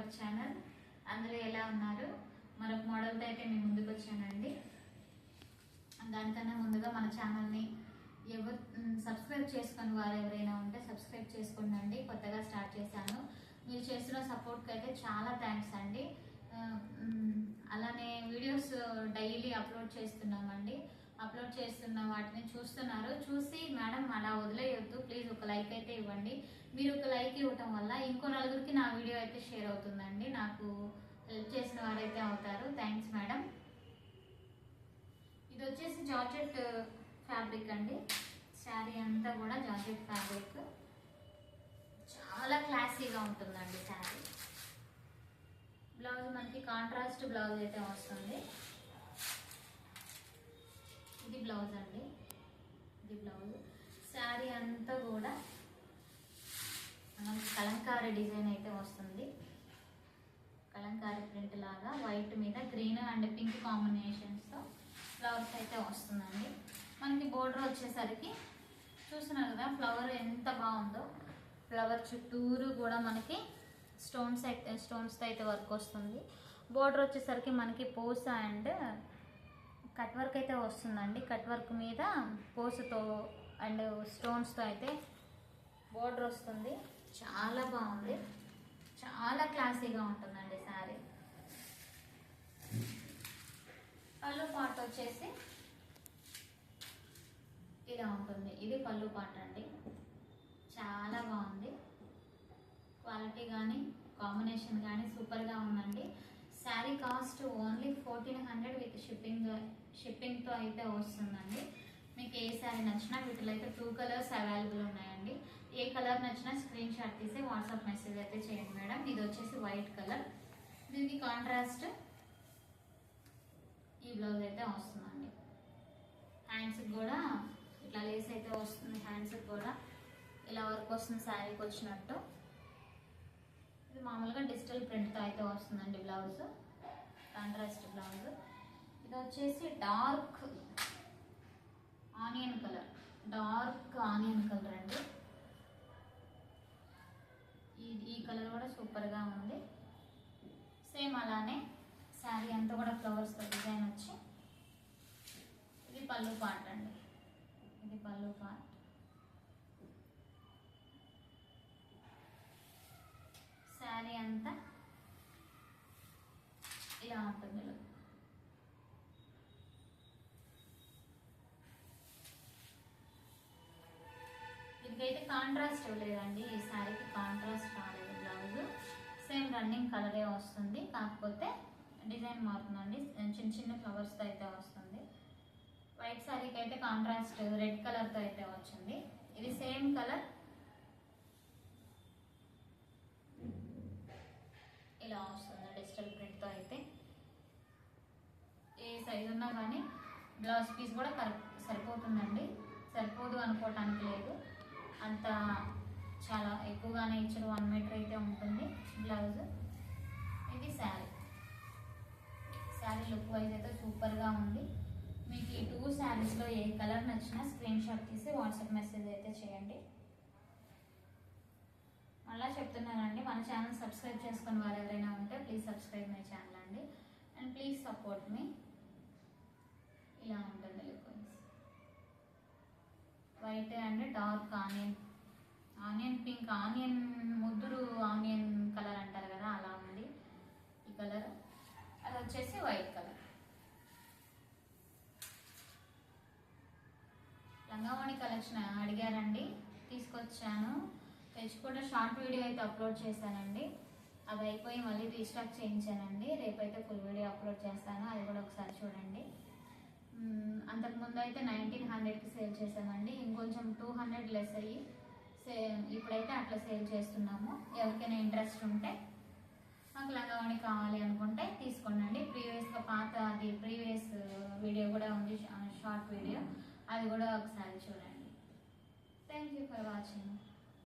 Our channel. అందరూ ఎలా ఉన్నారు? మరొక మోడల్తో అయితే మీ ముందుకు వచ్చానండి. దానికన్నా ముందుగా మన ఛానల్ని సబ్స్క్రైబ్ చేసుకుని వారు ఎవరైనా ఉంటే సబ్స్క్రైబ్ చేసుకోండి. కొత్తగా స్టార్ట్ చేశాను. మీరు చేస్తున్న సపోర్ట్కి అయితే చాలా థ్యాంక్స్ అండి. అలానే వీడియోస్ డైలీ అప్లోడ్ చేస్తున్నామండి. అప్లోడ్ చేస్తున్న వాటిని చూస్తున్నారు. చూసి మేడం అలా వదిలేయొద్దు, ప్లీజ్ ఒక లైక్ అయితే ఇవ్వండి. మీరు ఒక లైక్ ఇవ్వటం వల్ల ఇంకో నలుగురికి నా వీడియో అయితే షేర్ అవుతుందండి. నాకు హెల్ప్ చేసిన వారైతే అవుతారు. Thanks madam. ఇది వచ్చేసి జార్జెట్ ఫ్యాబ్రిక్ అండి. శారీ అంతా కూడా జార్జెట్ ఫ్యాబ్రిక్. చాలా క్లాసీగా ఉంటుందండి శారీ. బ్లౌజ్ మనకి కాంట్రాస్ట్ బ్లౌజ్ అయితే వస్తుంది. ఇది బ్లౌజ్ అండి. ఇది బ్లౌజ్. శారీ అంతా కూడా మనకి కలంకారీ డిజైన్ అయితే వస్తుంది. కలంకారీ ప్రింట్ లాగా వైట్ మీద గ్రీన్ అండ్ పింక్ కాంబినేషన్స్తో ఫ్లవర్స్ అయితే వస్తుందండి. మనకి బోర్డర్ వచ్చేసరికి చూస్తున్నారు కదా, ఫ్లవర్ ఎంత బాగుందో. ఫ్లవర్ చుట్టూరు కూడా మనకి స్టోన్స్తో అయితే వర్క్ వస్తుంది. బోర్డర్ వచ్చేసరికి మనకి పూస అండ్ కట్ వర్క్ అయితే వస్తుందండి. కట్ వర్క్ మీద పూసతో అండ్ స్టోన్స్తో అయితే బోర్డర్ వస్తుంది. చాలా బాగుంది, చాలా క్లాసీగా ఉంటుందండి శారీ. పళ్ళు పార్ట్ వచ్చేసి ఇలా ఉంటుంది. ఇది పళ్ళు పార్ట్ అండి. చాలా బాగుంది. క్వాలిటీ కానీ కాంబినేషన్ కానీ సూపర్గా ఉందండి. శారీ కాస్ట్ ఓన్లీ 1400 విత్ షిప్పింగ్తో అయితే వస్తుందండి. మీకు ఏ శారీ నచ్చినా వీటిలో అయితే 2 కలర్స్ అవైలబుల్ ఉన్నాయండి. ఏ కలర్ నచ్చినా స్క్రీన్ షాట్ తీసి వాట్సాప్ మెసేజ్ అయితే చేయండి మేడం. ఇది వచ్చేసి వైట్ కలర్. దీనికి కాంట్రాస్ట్ ఈ బ్లౌజ్ అయితే వస్తుందండి. హ్యాండ్స్కి కూడా ఇట్లా లేస్ అయితే వస్తుంది. హ్యాండ్స్కి కూడా ఇలా వర్క్ వస్తుంది శారీకి వచ్చినట్టు. ఇది మామూలుగా డిజిటల్ ప్రింట్తో అయితే వస్తుందండి బ్లౌజ్, కాంట్రాస్ట్ బ్లౌజ్. ఇది వచ్చేసి డార్క్ ఆనియన్ కలర్ అండి. ఈ కలర్ కూడా సూపర్గా ఉంది. సేమ్ అలానే శారీ అంతా కూడా ఫ్లవర్స్తో డిజైన్ వచ్చి ఇది పళ్ళు పార్ట్ అండి. ఇది పళ్ళు పార్ట్. శారీ అంతా ఇలా ఉంటుంది. దీనికైతే కాంట్రాస్ట్ లేదండి. ఈ శారీకి కాంట్రాస్ట్ రాలేదు. బ్లౌజ్ సేమ్ రన్నింగ్ కలరే వస్తుంది, కాకపోతే డిజైన్ మారుతుందండి. చిన్న చిన్న ఫ్లవర్స్తో అయితే వస్తుంది. వైట్ శారీకి అయితే కాంట్రాస్ట్ రెడ్ కలర్తో అయితే వచ్చింది. ఇది సేమ్ కలర్ ఇలా వస్తుంది డిజిటల్ ప్రింట్తో అయితే. ఏ సైజు ఉన్నా కానీ బ్లౌజ్ పీస్ కూడా సరిపోతుందండి. సరిపోదు అనుకోవటానికి లేదు, అంత చాలా ఎక్కువగానే ఇచ్చారు. 1 మీటర్ అయితే ఉంటుంది బ్లౌజ్. ఇది శారీ లుక్ వైజ్ అయితే సూపర్గా ఉంది. మీకు ఈ 2 శారీస్లో ఏ కలర్ నచ్చినా స్క్రీన్ షాట్ తీసి వాట్సాప్ మెసేజ్ అయితే చేయండి. మళ్ళీ చెప్తున్నానండి, మన ఛానల్ సబ్స్క్రైబ్ చేసుకుని వారు ఎవరైనా ఉంటే ప్లీజ్ సబ్స్క్రైబ్ మై ఛానల్ అండి. And please support me. ఇలా ఉంటుంది look wise. White and dark onion pink, onion ముద్దురు ఆనియన్ కలర్ అంటారు కదా, అలా ఉంది ఈ కలర్. అది వచ్చేసి వైట్ కలర్. లంగావణి కలెక్షన్ అడిగారండి, తీసుకొచ్చాను. తెచ్చి కూడా షార్ట్ వీడియో అయితే అప్లోడ్ చేశానండి. అది అయిపోయి మళ్ళీ రీస్టాక్ చేయించానండి. రేపైతే ఫుల్ వీడియో అప్లోడ్ చేస్తాను, అది కూడా ఒకసారి చూడండి. అంతకుముందు అయితే 1900కి సేల్ చేసామండి. ఇంకొంచెం 200 లెస్ అయ్యి ఇప్పుడైతే అట్లా సేల్ చేస్తున్నాము. ఎవరికైనా ఇంట్రెస్ట్ ఉంటే మాకు లంగావణి కావాలి అనుకుంటే తీసుకోండి. ప్రీవియస్ వీడియో కూడా ఉంది, షార్ట్ వీడియో, అది కూడా ఒకసారి చూడండి. Thank you for watching.